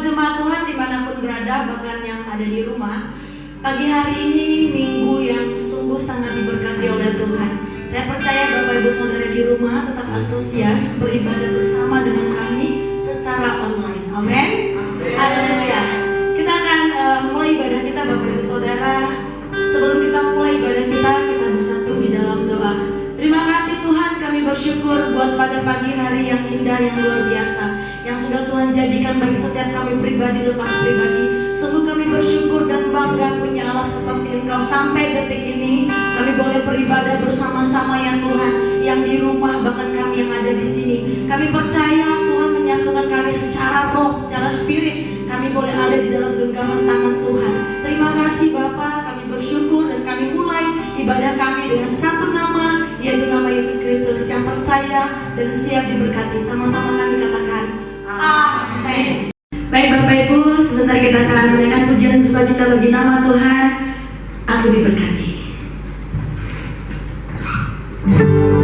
Buat jemaat Tuhan dimanapun berada, bahkan yang ada di rumah, pagi hari ini minggu yang sungguh sangat diberkati oleh Tuhan. Saya percaya Bapak Ibu Saudara di rumah tetap antusias beribadah bersama dengan kami secara online. Amin. Haleluya. Kita akan mulai ibadah kita Bapak Ibu Saudara. Sebelum kita mulai ibadah kita bersatu di dalam doa. Terima kasih Tuhan, kami bersyukur buat pada pagi hari yang indah, yang luar biasa, yang sudah Tuhan jadikan bagi setiap kami pribadi lepas pribadi. Sungguh kami bersyukur dan bangga punya Allah seperti Engkau. Sampai detik ini kami boleh beribadah bersama-sama ya Tuhan, yang di rumah bahkan kami yang ada di sini. Kami percaya Tuhan menyatukan kami secara roh, secara spirit. Kami boleh ada di dalam genggaman tangan Tuhan. Terima kasih Bapa, kami bersyukur dan kami mulai ibadah kami dengan satu nama, yaitu nama Yesus Kristus yang percaya dan siap diberkati. Sama-sama kami katakan amin. Baik Bapak Ibu, sebentar kita akan menaikkan pujian sukacita bagi nama Tuhan. Aku diberkati. Bagiku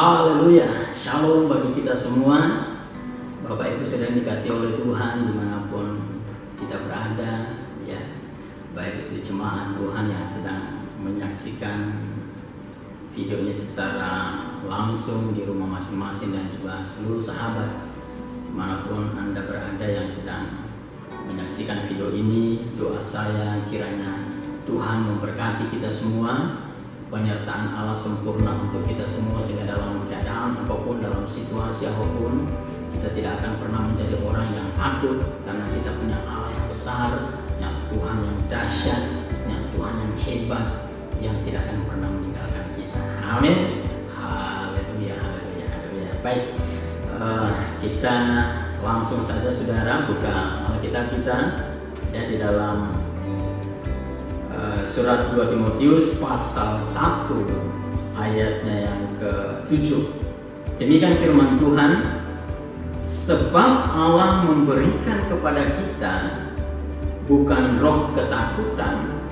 Haleluya, shalom bagi kita semua. Bapak Ibu sudah dikasih oleh Tuhan dimanapun kita berada, ya, baik itu jemaat Tuhan yang sedang menyaksikan videonya secara langsung di rumah masing-masing dan juga seluruh sahabat dimanapun Anda berada yang sedang menyaksikan video ini. Doa saya kiranya Tuhan memberkati kita semua, penyertaan Allah sempurna untuk kita semua, sehingga dalam keadaan apapun, dalam situasi apapun, kita tidak akan pernah menjadi orang yang takut, karena kita punya Allah yang besar, yang Tuhan yang dahsyat, yang Tuhan yang hebat, yang tidak akan pernah meninggalkan kita. Amin. Haleluya, haleluya, haleluya. Baik, kita langsung saja saudara buka Alkitab kita ya di dalam surat 2 Timotius pasal 1 ayatnya yang ke-7. Demikian firman Tuhan, sebab Allah memberikan kepada kita bukan roh ketakutan,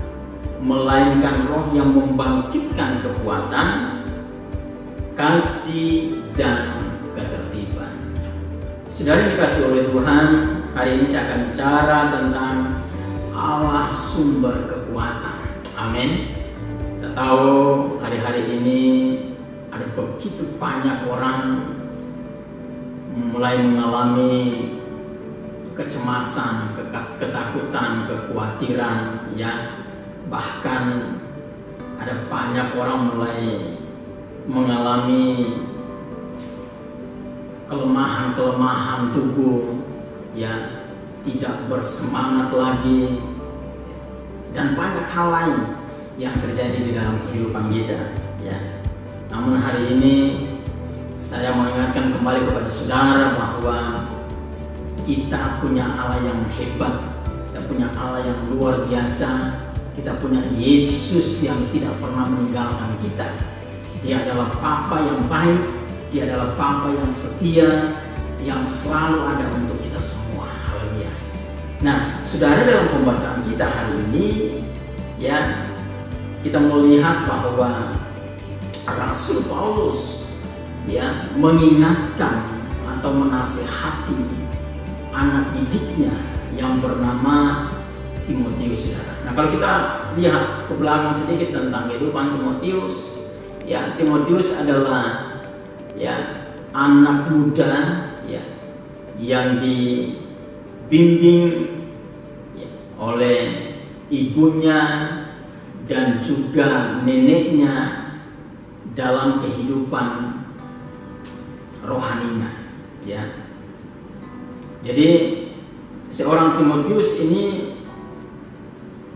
melainkan roh yang membangkitkan kekuatan, kasih dan ketertiban. Saudara yang dikasih oleh Tuhan, hari ini saya akan bicara tentang Allah sumber kekuatan. Amin. Saya tahu hari-hari ini ada begitu banyak orang mulai mengalami kecemasan, ketakutan, kekhawatiran, ya. Bahkan ada banyak orang mulai mengalami kelemahan tubuh, ya, tidak bersemangat lagi, dan banyak hal lain yang terjadi di dalam kehidupan kita, ya. Namun hari ini saya mengingatkan kembali kepada saudara bahwa kita punya Allah yang hebat, kita punya Allah yang luar biasa, kita punya Yesus yang tidak pernah meninggalkan kita. Dia adalah Bapa yang baik, Dia adalah Bapa yang setia, yang selalu ada untuk kita semua. Haleluya. Nah, saudara, dalam pembacaan kita hari ini, ya, kita melihat bahwa Rasul Paulus, ya, mengingatkan atau menasihati anak didiknya yang bernama Timotius, saudara. Nah, kalau kita lihat ke belakang sedikit tentang kehidupan Timotius, ya, Timotius adalah, ya, anak muda, ya, yang dibimbing, ya, oleh ibunya dan juga neneknya dalam kehidupan rohaninya, ya. Jadi seorang Timotius ini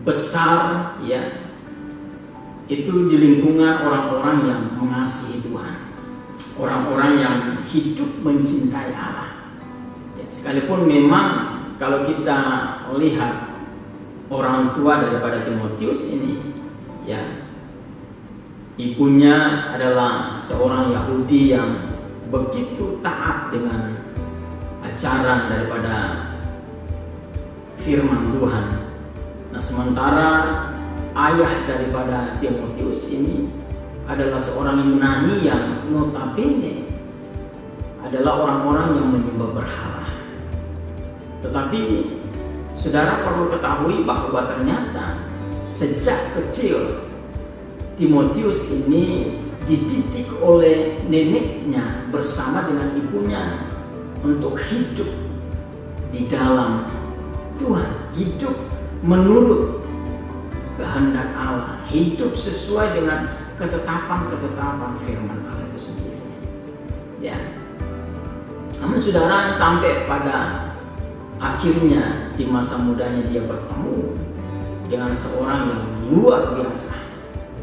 besar, ya, itu di lingkungan orang-orang yang mengasihi Tuhan, orang-orang yang hidup mencintai Allah, ya. Sekalipun memang kalau kita lihat orang tua daripada Timotius ini, ya, ibunya adalah seorang Yahudi yang begitu taat dengan ajaran daripada firman Tuhan. Nah, sementara ayah daripada Timotius ini adalah seorang Yunani yang notabene adalah orang-orang yang menyembah berhala. Tetapi saudara perlu ketahui bahwa ternyata sejak kecil Timotius ini dididik oleh neneknya bersama dengan ibunya untuk hidup di dalam Tuhan, hidup menurut kehendak Allah, hidup sesuai dengan ketetapan-ketetapan firman Allah itu sendiri, ya. Namun saudara, sampai pada akhirnya di masa mudanya dia bertemu dengan seorang yang luar biasa,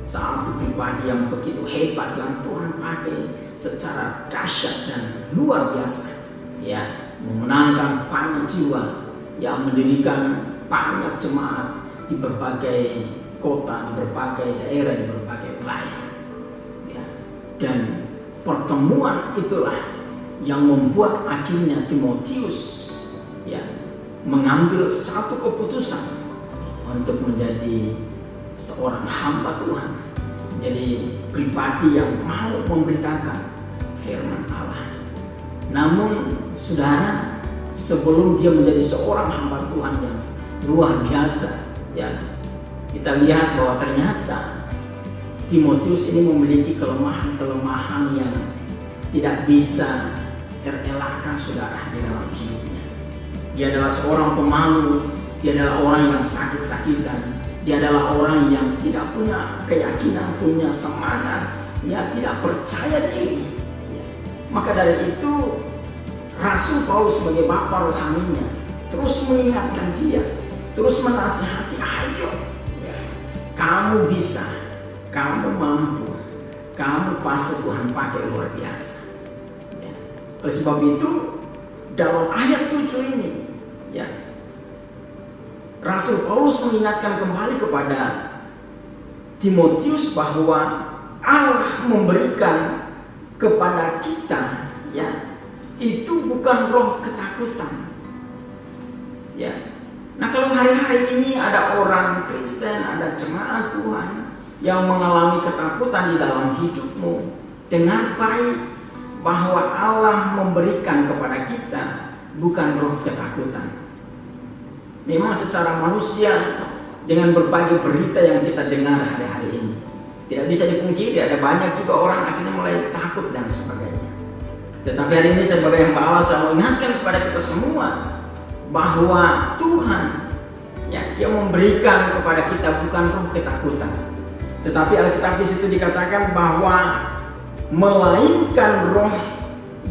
satu pribadi yang begitu hebat yang Tuhan pakai secara dahsyat dan luar biasa, ya, memenangkan banyak jiwa, yang mendirikan banyak jemaat di berbagai kota, di berbagai daerah, di berbagai wilayah, ya. Dan pertemuan itulah yang membuat akhirnya Timotius, ya, mengambil satu keputusan untuk menjadi seorang hamba Tuhan, jadi pribadi yang mau memberitakan firman Allah. Namun saudara, sebelum dia menjadi seorang hamba Tuhan yang luar biasa, ya, kita lihat bahwa ternyata Timotius ini memiliki kelemahan-kelemahan yang tidak bisa terelakkan saudara di dalam hidupnya. Dia adalah seorang pemalu, dia adalah orang yang sakit-sakitan, dia adalah orang yang tidak punya keyakinan, punya semangat, ya, tidak percaya diri. Ya. Maka dari itu Rasul Paulus sebagai bapa rohaninya terus mengingatkan dia, terus menasihati, ayo, ya, kamu bisa, kamu mampu, kamu pasti Tuhan pakai luar biasa. Ya. Oleh sebab itu dalam ayat 7 ini, ya, Rasul Paulus mengingatkan kembali kepada Timotius bahwa Allah memberikan kepada kita, ya, itu bukan roh ketakutan. Ya. Nah, kalau hari-hari ini ada orang Kristen, ada jemaat Tuhan yang mengalami ketakutan di dalam hidupmu, dengan baik bahwa Allah memberikan kepada kita bukan roh ketakutan. Memang secara manusia, dengan berbagai berita yang kita dengar hari-hari ini, tidak bisa dipungkiri ada banyak juga orang akhirnya mulai takut dan sebagainya. Tetapi hari ini sebagai hamba Allah, saya mengingatkan kepada kita semua bahwa Tuhan, ya, Dia memberikan kepada kita bukan roh ketakutan, tetapi Alkitab di situ dikatakan bahwa melainkan roh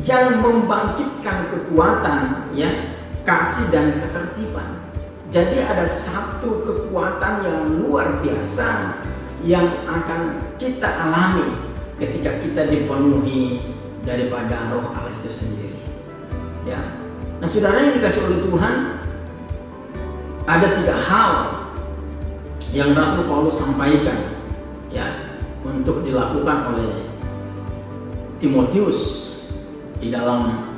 yang membangkitkan kekuatan, ya, kasih dan ketertiban. Jadi ada satu kekuatan yang luar biasa yang akan kita alami ketika kita dipenuhi daripada roh Allah itu sendiri. Ya. Nah, saudara yang dikasih oleh Tuhan, ada 3 hal yang Rasul Paulus sampaikan, ya, untuk dilakukan oleh Timotius di dalam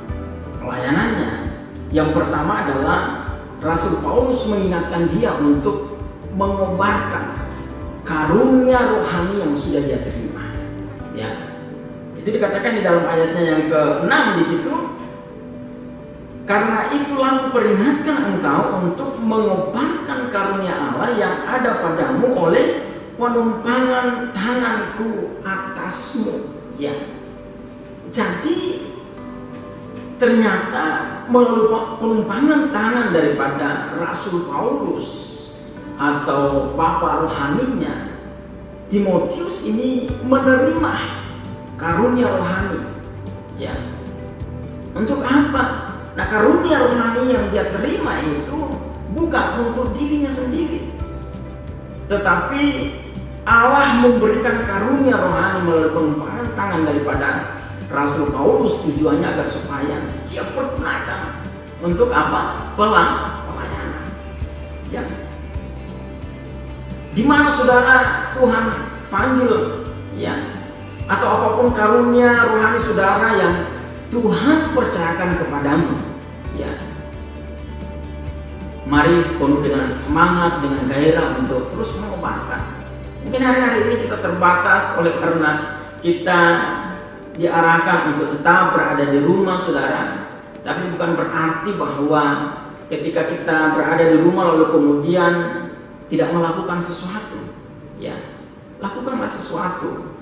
pelayanannya. Yang pertama adalah Rasul Paulus mengingatkan dia untuk mengobarkan karunia rohani yang sudah dia terima. Ya. Itu dikatakan di dalam ayatnya yang ke-6 di situ. Karena itulah kuperingatkan engkau untuk mengobarkan karunia Allah yang ada padamu oleh penumpangan tanganku atasmu. Ya. Jadi ternyata melalui penumpangan tangan daripada Rasul Paulus atau bapa rohaninya, Timotius ini menerima karunia rohani. Ya. Untuk apa? Nah, karunia rohani yang dia terima itu bukan untuk dirinya sendiri, tetapi Allah memberikan karunia rohani melalui penumpangan tangan daripada Rasul Paulus, tujuannya agar supaya dia pergunakan untuk apa? Pelayanan. Ya. Di mana saudara Tuhan panggil, ya, atau apapun karunia rohani saudara yang Tuhan percayakan kepadamu, ya, mari penuh dengan semangat, dengan gairah untuk terus mengobarkan. Mungkin hari-hari ini kita terbatas oleh karena kita diarahkan untuk tetap berada di rumah saudara, tapi bukan berarti bahwa ketika kita berada di rumah lalu kemudian tidak melakukan sesuatu. Ya, lakukanlah sesuatu.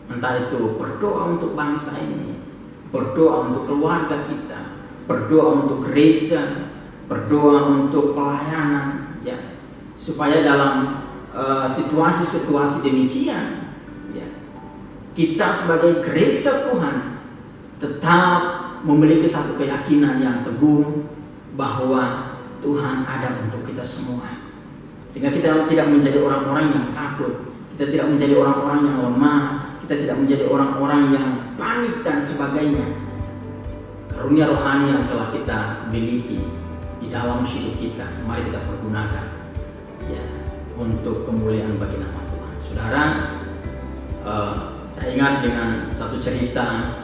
Entah itu berdoa untuk bangsa ini, berdoa untuk keluarga kita, berdoa untuk gereja, berdoa untuk pelayanan, ya, supaya dalam situasi-situasi demikian, ya, kita sebagai gereja Tuhan tetap memiliki satu keyakinan yang teguh bahwa Tuhan ada untuk kita semua, sehingga kita tidak menjadi orang-orang yang takut, kita tidak menjadi orang-orang yang lemah, kita tidak menjadi orang-orang yang panik dan sebagainya. Karunia rohani yang telah kita miliki di dalam hidup kita, mari kita pergunakan, ya, untuk kemuliaan bagi nama Tuhan. Saudara, saya ingat dengan satu cerita,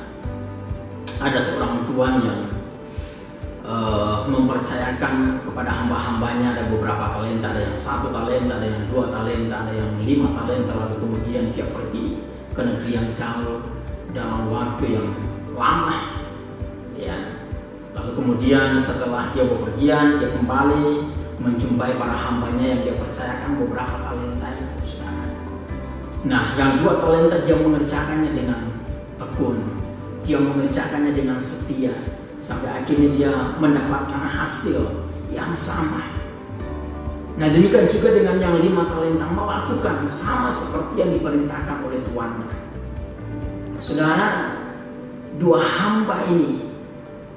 ada seorang tuan yang mempercayakan kepada hamba-hambanya ada beberapa talenta, ada yang 1 talenta, ada yang 2 talenta, ada yang 5 talenta, lalu kemudian dia pergi ke negeri yang jauh dalam waktu yang lama. Ya. Lalu kemudian setelah dia bepergian, dia kembali menjumpai para hambanya yang dia percayakan beberapa talenta itu, saudara. Nah, yang 2 talenta dia mengerjakannya dengan tekun, dia mengerjakannya dengan setia, sampai akhirnya dia mendapatkan hasil yang sama. Nah, demikian juga dengan yang 5 talenta, melakukan sama seperti yang diperintahkan oleh tuannya. Saudara, 2 hamba ini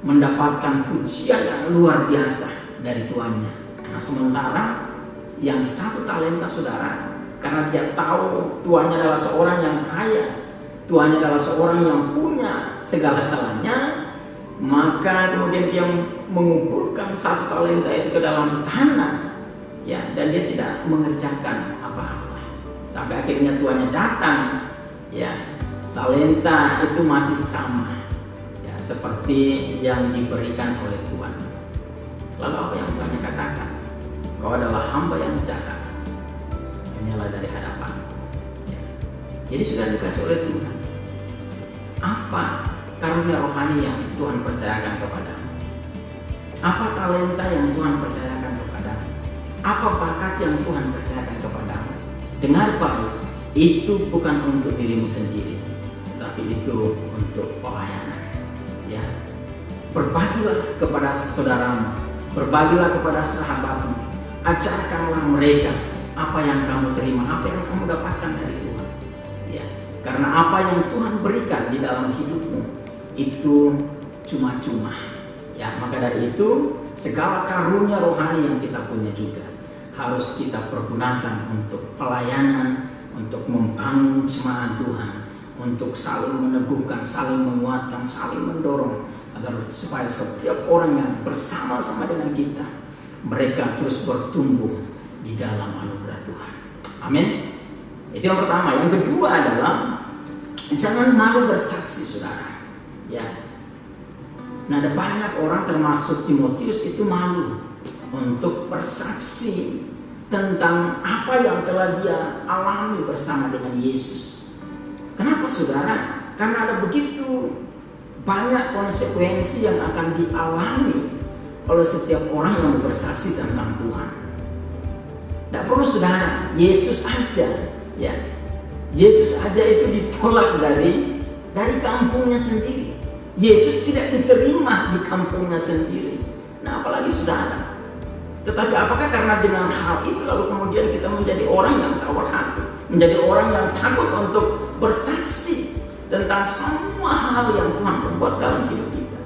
mendapatkan pujian yang luar biasa dari tuannya. Nah, sementara yang 1 talenta, saudara, karena dia tahu tuannya adalah seorang yang kaya, tuannya adalah seorang yang punya segala-galanya, maka kemudian dia mengumpulkan 1 talenta itu ke dalam tanah, ya, dan dia tidak mengerjakan apa-apa. Sampai akhirnya tuannya datang, ya, talenta itu masih sama, ya, seperti yang diberikan oleh Tuhan. Lalu apa yang Tuhan katakan? Kau adalah hamba yang jahat, hanyalah dari hadapan. Ya. Jadi sudah dikasih oleh Tuhan. Apa karunia rohani yang Tuhan percayakan kepadamu? Apa talenta yang Tuhan percayakan kepadamu? Apa bakat yang Tuhan percayakan kepadamu? Dengar baik, itu bukan untuk dirimu sendiri, tapi itu untuk pelayanan. Ya, berbagilah kepada saudaramu, berbagilah kepada sahabatmu, ajarkanlah mereka apa yang kamu terima, apa yang kamu dapatkan dari Tuhan. Ya, karena apa yang Tuhan berikan di dalam hidupmu itu cuma-cuma. Ya, maka dari itu segala karunia rohani yang kita punya juga harus kita pergunakan untuk pelayanan, untuk membangun jemaat Tuhan, untuk saling meneguhkan, saling menguatkan, saling mendorong, agar supaya setiap orang yang bersama-sama dengan kita, mereka terus bertumbuh di dalam anugerah Tuhan. Amin. Itu yang pertama. Yang kedua adalah jangan malu bersaksi, saudara. Ya. Nah, ada banyak orang termasuk Timotius itu malu untuk bersaksi tentang apa yang telah dia alami bersama dengan Yesus. Kenapa, saudara? Karena ada begitu banyak konsekuensi yang akan dialami oleh setiap orang yang bersaksi tentang Tuhan. Tidak perlu, saudara, Yesus aja, ya, Yesus aja itu ditolak dari kampungnya sendiri. Yesus tidak diterima di kampungnya sendiri. Nah, apalagi saudara. Tetapi apakah karena dengan hal itu lalu kemudian kita menjadi orang yang tawar hati, menjadi orang yang takut untuk bersaksi tentang semua hal yang Tuhan perbuat dalam hidup kita?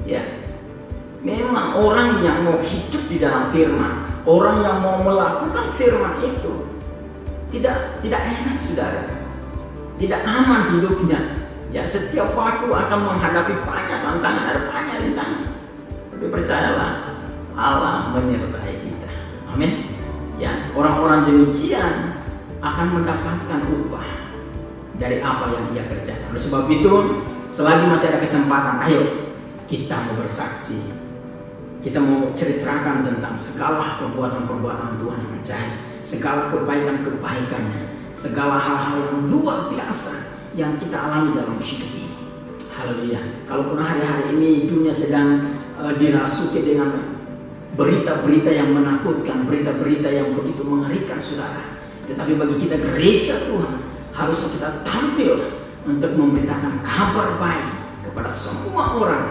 Ya, memang orang yang mau hidup di dalam firman, orang yang mau melakukan firman itu tidak enak, saudara. Tidak aman hidupnya. Ya, setiap waktu akan menghadapi banyak tantangan, ada banyak rintangan. Tapi percayalah, Allah menyertai kita. Amin. Ya, orang-orang demikian akan mendapatkan upah dari apa yang dia kerjakan. Oleh sebab itu, selagi masih ada kesempatan, ayo kita mau bersaksi. Kita mau ceritakan tentang segala perbuatan-perbuatan Tuhan yang ajaib, segala kebaikan-kebaikannya, segala hal-hal yang luar biasa yang kita alami dalam hidup ini. Haleluya. Kalaupun hari-hari ini dunia sedang dirasuki dengan berita-berita yang menakutkan, berita-berita yang begitu mengerikan, saudara, tetapi bagi kita gereja Tuhan, harusnya kita tampil untuk memberitakan kabar baik kepada semua orang,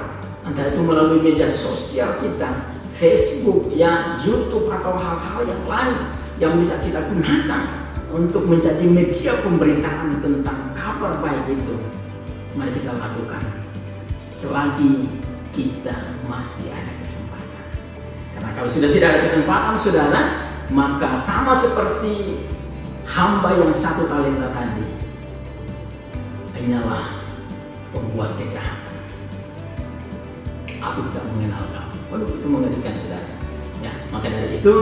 entah itu melalui media sosial kita, Facebook, ya, YouTube, atau hal-hal yang lain yang bisa kita gunakan untuk menjadi media pemberitaan tentang kabar baik itu. Mari kita lakukan selagi kita masih ada kesempatan. Karena kalau sudah tidak ada kesempatan, saudara, maka sama seperti hamba yang 1 talenta tadi, hanyalah pembuat kejahatan. Aku tidak mengenal kamu. Waduh, itu mengerikan, saudara. Ya, maka dari itu,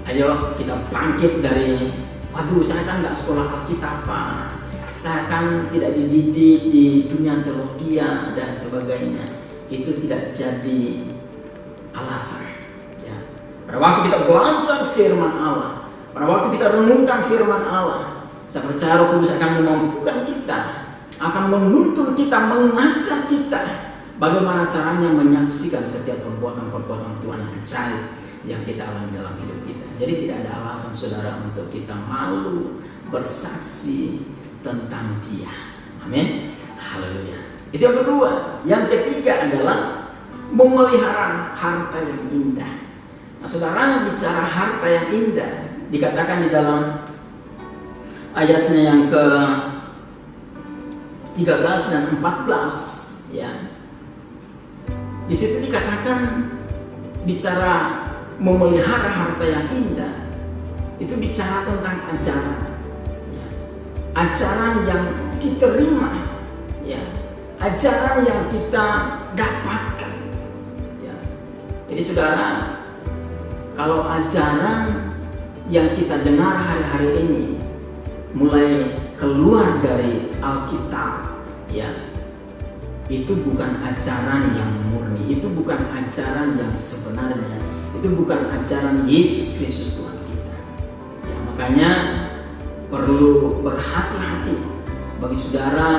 ayo kita bangkit dari, waduh, saya kan nggak sekolah Alkitab, Pak. Saya kan tidak dididik di dunia teologi dan sebagainya. Itu tidak jadi alasan. Pada waktu kita belajar firman Allah, pada waktu kita renungkan firman Allah, saya percaya Roh Kudus akan memampukan kita akan menuntun kita, mengajar kita bagaimana caranya menyaksikan setiap perbuatan-perbuatan Tuhan yang ajaib yang kita alami dalam hidup kita. Jadi tidak ada alasan saudara untuk kita malu bersaksi tentang Dia. Amin. Haleluya. Itu yang kedua. Yang ketiga adalah memelihara harta yang indah. Nah, saudara, bicara harta yang indah dikatakan di dalam ayatnya yang ke 13 dan 14 ya. Di situ dikatakan bicara memelihara harta yang indah itu bicara tentang ajaran ya. Ajaran yang diterima ya. Ajaran yang kita dapatkan ya. Jadi saudara, kalau ajaran yang kita dengar hari-hari ini mulai keluar dari Alkitab ya, itu bukan ajaran yang murni, itu bukan ajaran yang sebenarnya, itu bukan ajaran Yesus Kristus Tuhan kita ya. Makanya perlu berhati-hati bagi saudara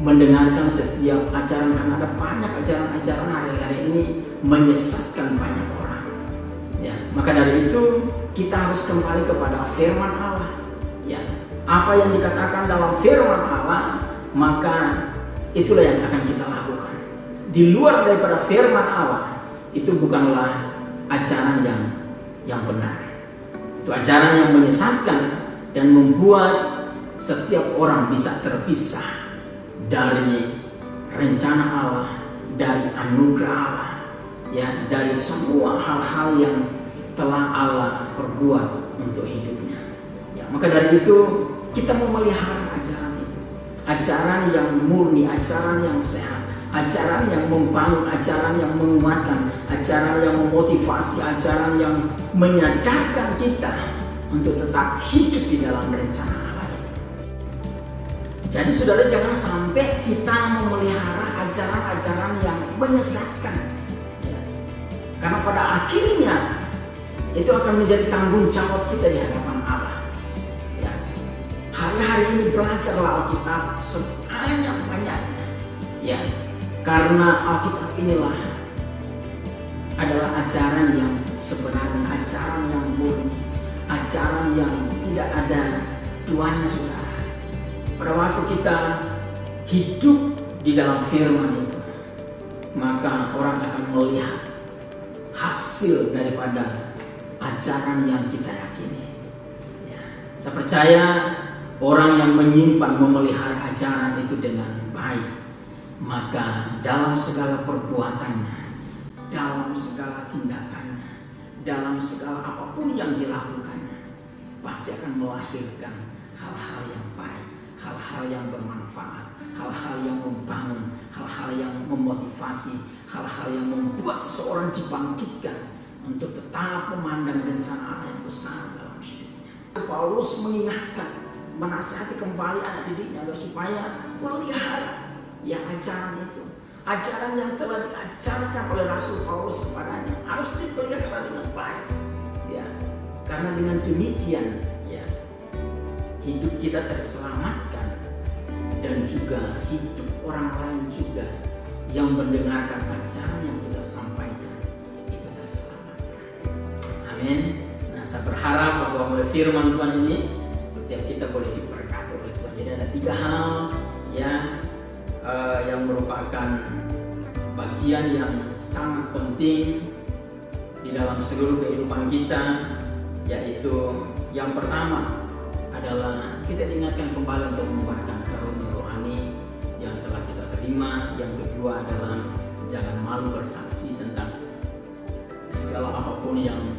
mendengarkan setiap ajaran, karena ada banyak ajaran-ajaran hari-hari ini menyesatkan banyak orang ya. Maka dari itu kita harus kembali kepada firman Allah ya. Apa yang dikatakan dalam firman Allah, maka itulah yang akan kita lakukan. Di luar daripada firman Allah, itu bukanlah ajaran yang benar. Itu ajaran yang menyesatkan dan membuat setiap orang bisa terpisah dari rencana Allah, dari anugerah Allah, ya, dari semua hal-hal yang telah Allah perbuat untuk hidupnya. Ya, maka dari itu kita memelihara ajaran itu, ajaran yang murni, ajaran yang sehat, ajaran yang membangun, ajaran yang menguatkan, ajaran yang memotivasi, ajaran yang menyadarkan kita untuk tetap hidup di dalam rencana Allah itu. Jadi saudara, jangan sampai kita memelihara ajaran-ajaran yang menyesatkan ya. Karena pada akhirnya itu akan menjadi tanggung jawab kita di hadapan Allah ya. Hari-hari ini belajarlah Alkitab sebanyak-banyaknya ya. Karena Alkitab inilah adalah ajaran yang sebenarnya, ajaran yang murni, ajaran yang tidak ada duanya saudara. Pada waktu kita hidup di dalam firman itu, maka orang akan melihat hasil daripada ajaran yang kita yakini ya. Saya percaya orang yang menyimpan, memelihara ajaran itu dengan baik, maka dalam segala perbuatannya, dalam segala tindakannya, dalam segala apapun yang dilakukannya, pasti akan melahirkan hal-hal yang baik, hal-hal yang bermanfaat, hal-hal yang membangun, hal-hal yang memotivasi, hal-hal yang membuat seseorang dibangkitkan untuk tetap memandang rencana Allah yang besar dalam hidupnya. Paulus mengingatkan, menasihati kembali anak didiknya agar supaya melihara ya ajaran itu, ajaran yang telah diajarkan oleh Rasul Paulus kepadanya harus dipelihara dengan baik ya. Karena dengan demikian ya, hidup kita terselamatkan dan juga hidup orang lain juga yang mendengarkan ajaran yang kita sampaikan itu terselamatkan. Amin. Nah, saya berharap bahwa oleh firman Tuhan ini setiap kita boleh diberkati oleh Tuhan. Jadi ada 3 hal ya yang merupakan bagian yang sangat penting di dalam seluruh kehidupan kita, yaitu yang pertama adalah kita diingatkan kembali untuk menguatkan karunia rohani yang telah kita terima. Yang kedua adalah jangan malu bersaksi tentang segala apapun yang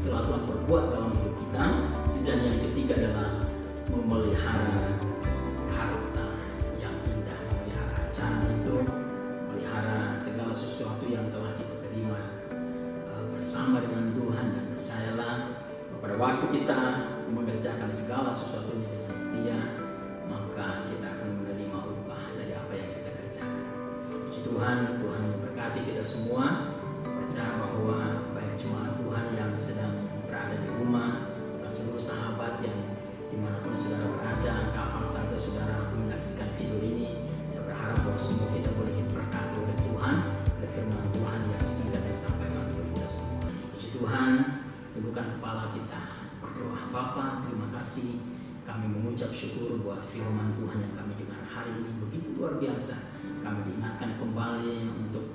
telah Tuhan perbuat dalam hidup kita. Dan yang ketiga adalah memelihara harta yang indah, memelihara ajaran itu, memelihara segala sesuatu yang telah kita terima bersama dengan Tuhan. Dan percayalah pada waktu kita mengerjakan segala sesuatunya dengan setia, maka kita akan menerima upah dari apa yang kita kerjakan. Puji Tuhan, Tuhan memberkati kita semua. Percaya bahwa baik jemaat Tuhan yang sedang berada di rumah dan seluruh sahabat yang dimanapun saudara berada, kapan saja saudara menyaksikan video syukur buat firman Tuhan yang kami dengar hari ini begitu luar biasa. Kami diingatkan kembali untuk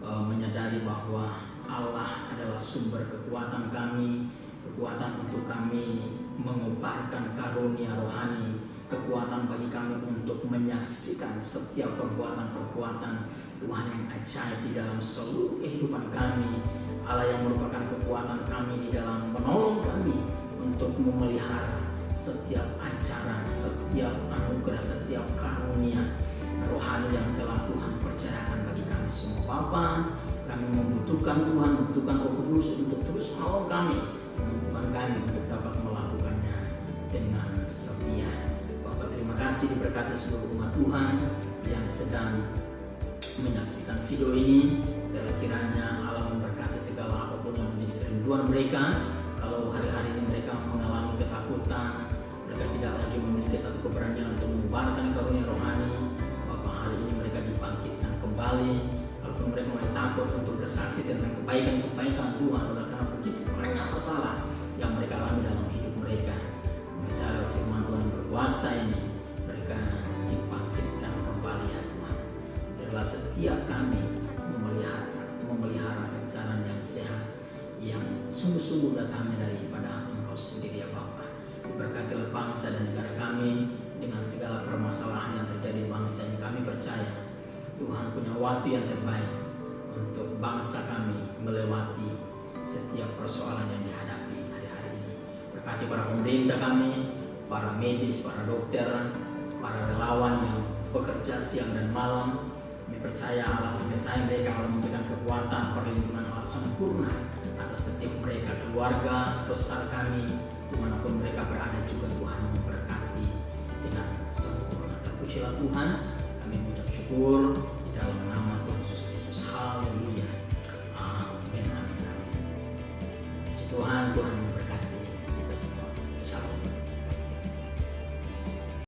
menyadari bahwa Allah adalah sumber kekuatan kami, kekuatan untuk kami mengubarkan karunia rohani, kekuatan bagi kami untuk menyaksikan setiap perbuatan-perbuatan Tuhan yang ajaib di dalam seluruh kehidupan kami. Allah yang merupakan kekuatan kami di dalam menolong kami untuk memelihara setiap ajaran, setiap anugerah, setiap karunia rohani yang telah Tuhan percayakan bagi kami semua. Bapa, kami membutuhkan Tuhan, membutuhkan Roh Kudus untuk terus menolong kami, membutuhkan kami untuk dapat melakukannya dengan setia. Bapak, terima kasih diberkati seluruh umat Tuhan yang sedang menyaksikan video ini. Dan kiranya Allah memberkati segala apapun yang menjadi kerinduan mereka. Kalau hari-hari ini mereka mengalami ketakutan, mereka tidak lagi memiliki satu keberanian untuk mengubarkan karunia rohani, Bapak, hari ini mereka dibangkitkan kembali. Kalaupun mereka mulai takut untuk bersaksi tentang kebaikan-kebaikan Tuhan, oleh karena begitu banyak masalah yang mereka alami dalam hidup mereka, percaya firman Tuhan yang berkuasa ini, mereka dibangkitkan kembali ya Tuhan. Biarlah setiap kami memelihara ajaran yang sehat, yang sungguh-sungguh datangnya daripada Engkau sendiri ya Bapa. Berkatilah bangsa dan negara kami dengan segala permasalahan yang terjadi di bangsa ini. Kami percaya Tuhan punya waktu yang terbaik untuk bangsa kami melewati setiap persoalan yang dihadapi hari-hari ini. Berkati para pemerintah kami, para medis, para dokter, para relawan yang bekerja siang dan malam. Kami percaya Allah menyertai mereka, Allah memberikan kekuatan, perlindungan Allah sempurna atas setiap mereka, keluarga besar kami, dimanapun mereka berada juga Tuhan memberkati dengan sempurna. Terpujilah Tuhan, kami mengucap syukur